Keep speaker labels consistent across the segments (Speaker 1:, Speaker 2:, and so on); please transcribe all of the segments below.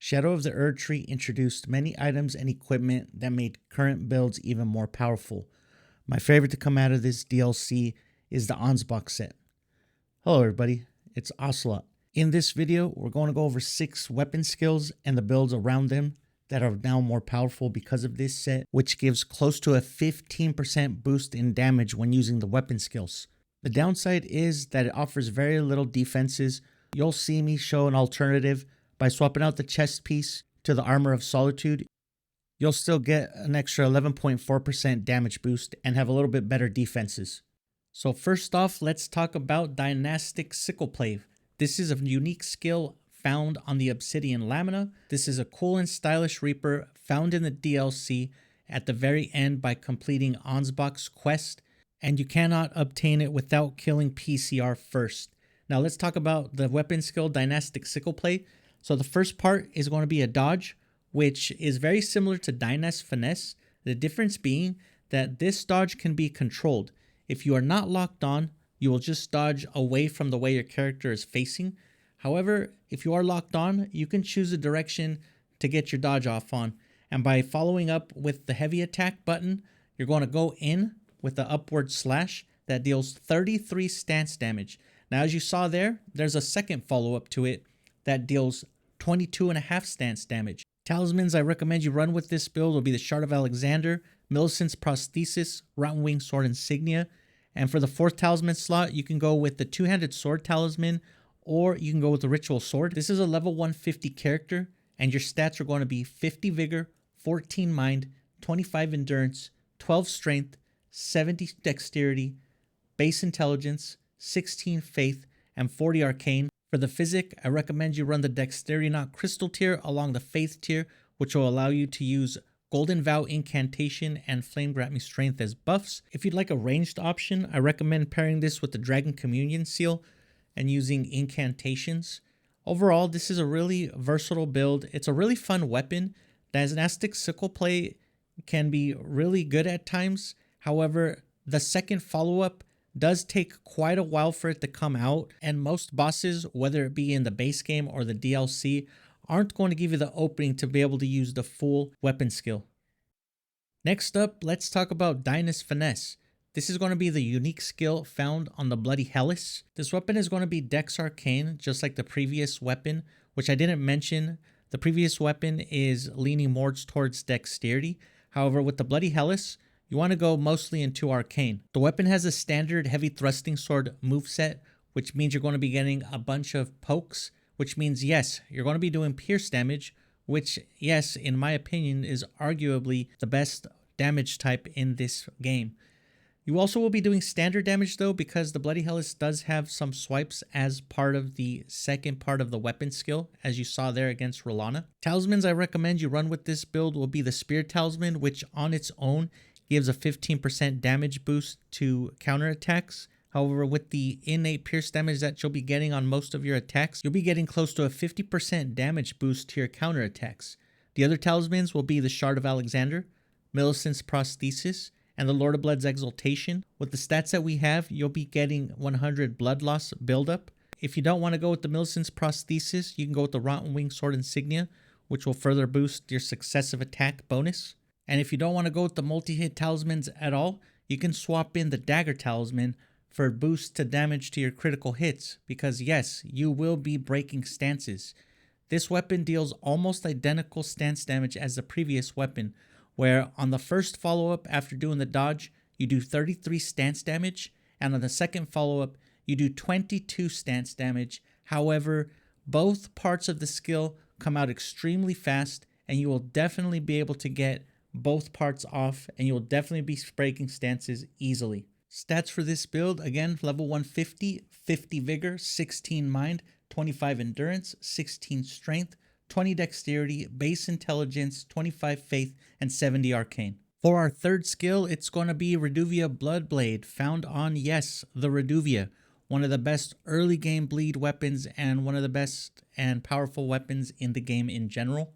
Speaker 1: Shadow of the Erd Tree introduced many items and equipment that made current builds even more powerful. My favorite to come out of this DLC is the Ansbach Set. Hello everybody, it's Ocelot. In this video, we're going to go over 6 weapon skills and the builds around them that are now more powerful because of this set, which gives close to a 15% boost in damage when using the weapon skills. The downside is that it offers very little defenses. You'll see me show an alternative by swapping out the chest piece to the Armor of Solitude. You'll still get an extra 11.4% damage boost and have a little bit better defenses. So first off, let's talk about Dynastic Sickle Play. This is a unique skill found on the Obsidian Lamina. This is a cool and stylish Reaper found in the DLC at the very end by completing Ansbach's quest, and you cannot obtain it without killing PCR first. Now let's talk about the weapon skill Dynastic Sickle Play. So the first part is going to be a dodge, which is very similar to Dynast Finesse. The difference being that this dodge can be controlled. If you are not locked on, you will just dodge away from the way your character is facing. However, if you are locked on, you can choose a direction to get your dodge off on. And by following up with the heavy attack button, you're going to go in with the upward slash that deals 33 stance damage. Now, as you saw there, there's a second follow-up to it that deals 22.5 stance damage. Talismans I recommend you run with this build will be the Shard of Alexander, Millicent's Prosthesis, Rotten Wing Sword Insignia. And for the 4th talisman slot, you can go with the Two-Handed Sword Talisman, or you can go with the Ritual Sword. This is a level 150 character, and your stats are going to be 50 Vigor, 14 Mind, 25 Endurance, 12 Strength, 70 Dexterity, Base Intelligence, 16 Faith, and 40 Arcane. For the Physic, I recommend you run the Dexterity Knot Crystal tier along the Faith tier, which will allow you to use Golden Vow Incantation and Flame Grant Me Strength as buffs. If you'd like a ranged option, I recommend pairing this with the Dragon Communion Seal and using incantations. Overall, this is a really versatile build. It's a really fun weapon. Dynastic Sickle Play can be really good at times. However, the second follow-up does take quite a while for it to come out, and most bosses, whether it be in the base game or the DLC, aren't going to give you the opening to be able to use the full weapon skill. Next up, let's talk about Dynast Finesse. This is going to be the unique skill found on the Bloody Hellas. This weapon is going to be Dex Arcane, just like the previous weapon, which I didn't mention. The previous weapon is leaning more towards Dexterity. However, with the Bloody Hellas, you want to go mostly into Arcane. The weapon has a standard heavy thrusting sword moveset, which means you're going to be getting a bunch of pokes, which means yes, you're going to be doing pierce damage, which yes, in my opinion, is arguably the best damage type in this game. You also will be doing standard damage though, because the Bloody Hellas does have some swipes as part of the second part of the weapon skill, as you saw there against Rolana. Talismans I recommend you run with this build will be the Spear Talisman, which on its own gives a 15% damage boost to counterattacks. However, with the innate pierce damage that you'll be getting on most of your attacks, you'll be getting close to a 50% damage boost to your counterattacks. The other talismans will be the Shard of Alexander, Millicent's Prosthesis, and the Lord of Blood's Exaltation. With the stats that we have, you'll be getting 100 blood loss buildup. If you don't want to go with the Millicent's Prosthesis, you can go with the Rotten Wing Sword Insignia, which will further boost your successive attack bonus. And if you don't want to go with the multi-hit talismans at all, you can swap in the Dagger Talisman for boost to damage to your critical hits, because yes, you will be breaking stances. This weapon deals almost identical stance damage as the previous weapon, where on the first follow-up after doing the dodge, you do 33 stance damage, and on the second follow-up, you do 22 stance damage. However, both parts of the skill come out extremely fast, and you will definitely be able to get both parts off, and you'll definitely be breaking stances easily. Stats for this build, again, level 150, 50 Vigor, 16 Mind, 25 Endurance, 16 Strength, 20 Dexterity, Base Intelligence, 25 Faith, and 70 Arcane. For our third skill, it's going to be Reduvia Bloodblade, found on, yes, the Reduvia, one of the best early game bleed weapons and one of the best and powerful weapons in the game in general.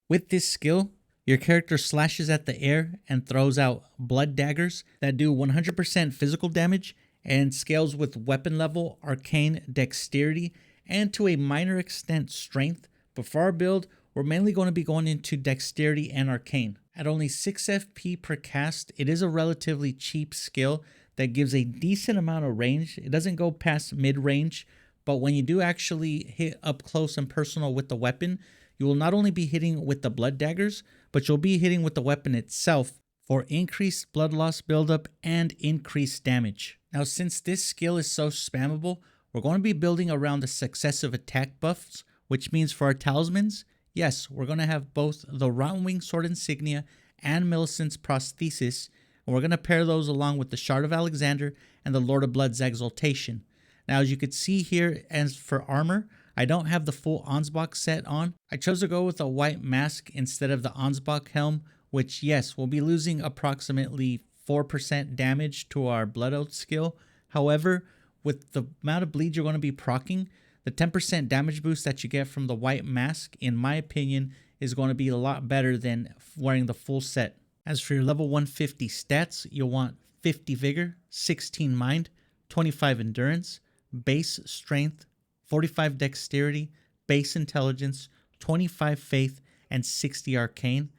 Speaker 1: With this skill, your character slashes at the air and throws out blood daggers that do 100% physical damage and scales with weapon level, arcane, dexterity, and to a minor extent strength. But for our build, we're mainly going to be going into Dexterity and Arcane. At only 6 FP per cast, it is a relatively cheap skill that gives a decent amount of range. It doesn't go past mid-range, but when you do actually hit up close and personal with the weapon, you will not only be hitting with the blood daggers, but you'll be hitting with the weapon itself for increased blood loss buildup and increased damage. Now, since this skill is so spammable, we're going to be building around the successive attack buffs, which means for our talismans, yes, we're going to have both the Rotten Wing Sword Insignia and Millicent's Prosthesis, and we're going to pair those along with the Shard of Alexander and the Lord of Blood's Exaltation. Now, as you can see here, as for armor, I don't have the full Ansbach set on. I chose to go with a white mask instead of the Ansbach helm, which, yes, we'll be losing approximately 4% damage to our Blood Oath skill. However, with the amount of bleed you're going to be proccing, the 10% damage boost that you get from the white mask, in my opinion, is going to be a lot better than wearing the full set. As for your level 150 stats, you'll want 50 Vigor, 16 Mind, 25 Endurance, base Strength, 45 Dexterity, base Intelligence, 25 Faith, and 60 Arcane.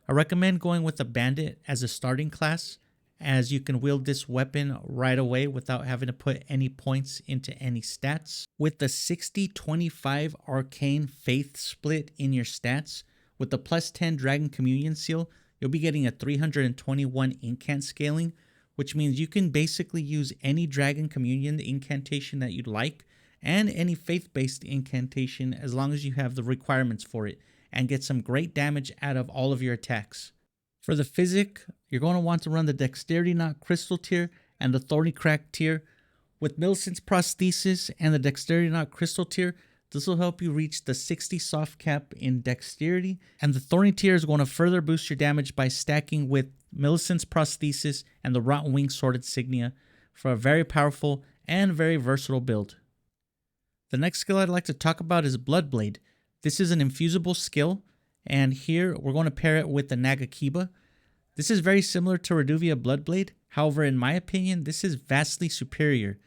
Speaker 1: I recommend going with a Bandit as a starting class, as you can wield this weapon right away without having to put any points into any stats. With the 60-25 Arcane Faith split in your stats, with the plus 10 Dragon Communion Seal, you'll be getting a 321 incant scaling, which means you can basically use any Dragon Communion incantation that you'd like, and any faith-based incantation as long as you have the requirements for it, and get some great damage out of all of your attacks. For the physic, you're going to want to run the Dexterity Knot Crystal tier and the Thorny Crack tier. With Millicent's Prosthesis and the Dexterity Knot Crystal tier, this will help you reach the 60 soft cap in Dexterity, and the Thorny tier is going to further boost your damage by stacking with Millicent's Prosthesis and the Rotten Wing Sword Insignia for a very powerful and very versatile build. The next skill I'd like to talk about is Bloodblade. This is an infusible skill, and here we're going to pair it with the Nagakiba. This is very similar to Reduvia Bloodblade, however, in my opinion, this is vastly superior.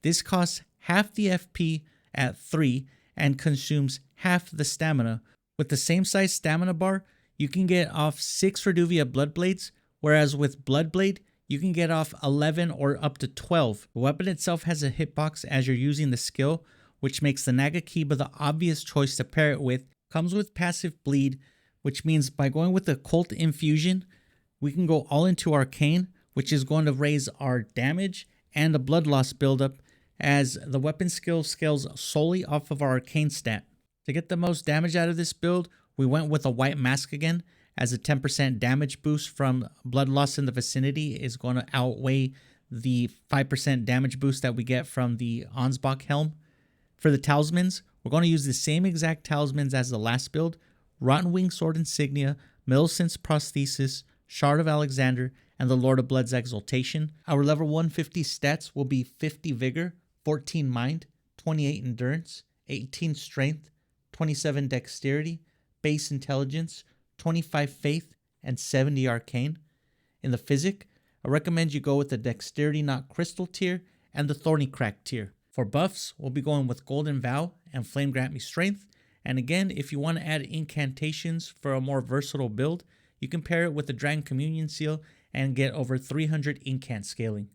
Speaker 1: This costs half the FP at 3 and consumes half the stamina. With the same size stamina bar, you can get off 6 Reduvia Bloodblades, whereas with Bloodblade, you can get off 11 or up to 12. The weapon itself has a hitbox as you're using the skill, which makes the Nagakiba the obvious choice to pair it with. Comes with passive bleed, which means by going with the Cult Infusion, we can go all into Arcane, which is going to raise our damage and the blood loss buildup, as the weapon skill scales solely off of our Arcane stat. To get the most damage out of this build, we went with a white mask again, as a 10% damage boost from blood loss in the vicinity is going to outweigh the 5% damage boost that we get from the Ansbach helm. For the talismans, we're going to use the same exact talismans as the last build: Rotten Wing Sword Insignia, Millicent's Prosthesis, Shard of Alexander, and the Lord of Blood's Exaltation. Our level 150 stats will be 50 Vigor, 14 Mind, 28 Endurance, 18 Strength, 27 Dexterity, base Intelligence, 25 Faith, and 70 Arcane. In the physic, I recommend you go with the Dexterity Knot Crystal tier and the Thorny Crack tier. For buffs, we'll be going with Golden Vow and Flame Grant Me Strength. And again, if you want to add incantations for a more versatile build, you can pair it with the Dragon Communion Seal and get over 300 incant scaling.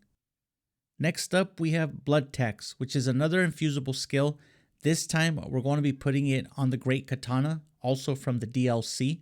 Speaker 1: Next up, we have Blood Tax, which is another infusible skill. This time, we're going to be putting it on the Great Katana, also from the DLC.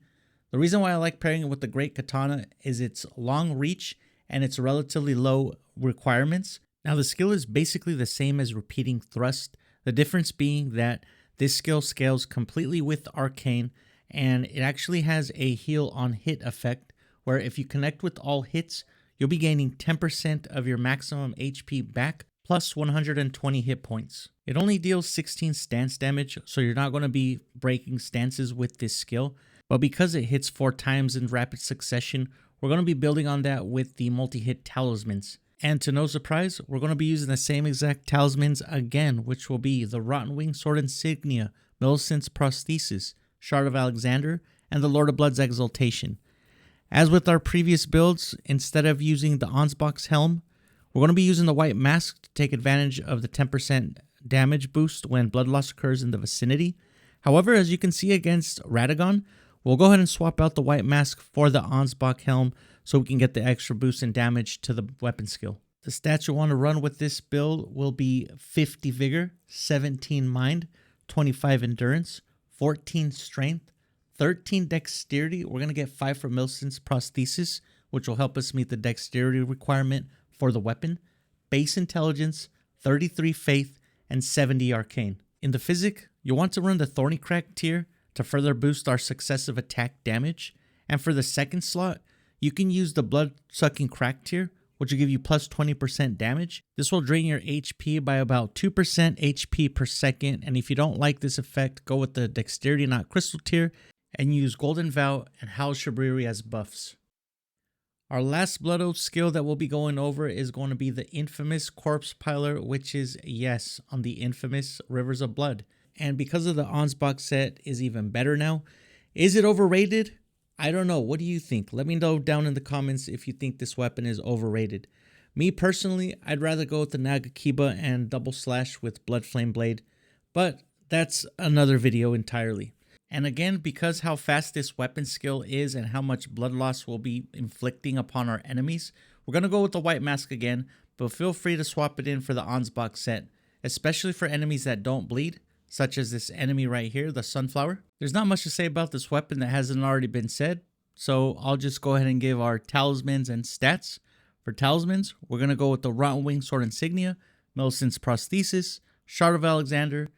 Speaker 1: The reason why I like pairing it with the Great Katana is its long reach and its relatively low requirements. Now, the skill is basically the same as Repeating Thrust, the difference being that this skill scales completely with Arcane, and it actually has a heal on hit effect, where if you connect with all hits, you'll be gaining 10% of your maximum HP back, plus 120 hit points. It only deals 16 stance damage, so you're not going to be breaking stances with this skill, but because it hits 4 times in rapid succession, we're going to be building on that with the multi-hit talismans. And to no surprise, we're going to be using the same exact talismans again, which will be the Rotten Wing Sword Insignia, Millicent's Prosthesis, Shard of Alexander, and the Lord of Blood's Exaltation. As with our previous builds, instead of using the Ansbach's helm, we're going to be using the white mask to take advantage of the 10% damage boost when blood loss occurs in the vicinity. However, as you can see against Radagon, we'll go ahead and swap out the white mask for the Ansbach helm so we can get the extra boost in damage to the weapon skill. The stats you'll want to run with this build will be 50 Vigor, 17 Mind, 25 Endurance, 14 Strength, 13 Dexterity. We're going to get 5 from Millicent's Prosthesis, which will help us meet the Dexterity requirement for the weapon, Base Intelligence, 33 Faith, and 70 Arcane. In the Physic, you'll want to run the Thorny Crack tier to further boost our successive attack damage, and for the second slot, you can use the Blood Sucking Crack tier, which will give you plus 20% damage. This will drain your HP by about 2% HP per second, and if you don't like this effect, go with the Dexterity Not Crystal tier and use Golden Vow and Howl Shabriri as buffs. Our last Blood Oath skill that we'll be going over is going to be the infamous Corpse Piler, which is, yes, on the infamous Rivers of Blood. And because of the Ansbach set is even better now, is it overrated? I don't know. What do you think? Let me know down in the comments if you think this weapon is overrated. Me personally, I'd rather go with the Nagakiba and Double Slash with Blood Flame Blade, but that's another video entirely. And again, because how fast this weapon skill is and how much blood loss we'll be inflicting upon our enemies, we're going to go with the white mask again, but feel free to swap it in for the Ansbach set, especially for enemies that don't bleed, such as this enemy right here, the Sunflower. There's not much to say about this weapon that hasn't already been said, so I'll just go ahead and give our talismans and stats. For talismans, we're going to go with the Rotten Wing Sword Insignia, Millicent's Prosthesis, Shard of Alexander,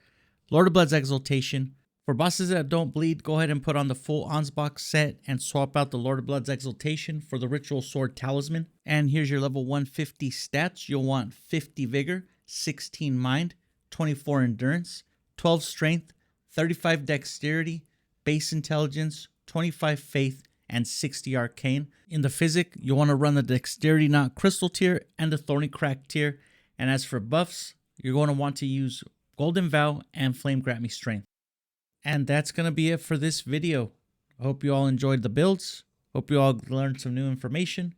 Speaker 1: Lord of Blood's Exaltation. For bosses that don't bleed, go ahead and put on the full Ansbach set and swap out the Lord of Blood's Exaltation for the Ritual Sword Talisman. And here's your level 150 stats. You'll want 50 Vigor, 16 Mind, 24 Endurance, 12 Strength, 35 Dexterity, Base Intelligence, 25 Faith, and 60 Arcane. In the Physic, you'll want to run the Dexterity Not Crystal tier and the Thorny Crack tier. And as for buffs, you're going to want to use Golden Vow and Flame Grant Me Strength. And that's going to be it for this video. I hope you all enjoyed the builds. Hope you all learned some new information.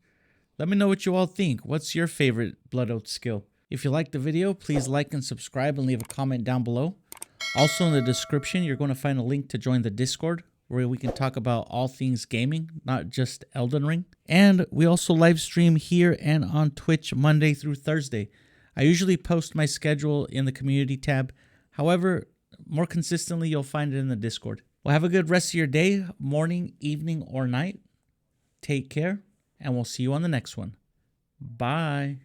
Speaker 1: Let me know what you all think. What's your favorite Blood Oath skill? If you liked the video, please like and subscribe and leave a comment down below. Also in the description, you're going to find a link to join the Discord, where we can talk about all things gaming, not just Elden Ring. And we also live stream here and on Twitch Monday through Thursday. I usually post my schedule in the community tab. However, more consistently, you'll find it in the Discord. Well, have a good rest of your day, morning, evening, or night. Take care, and we'll see you on the next one. Bye.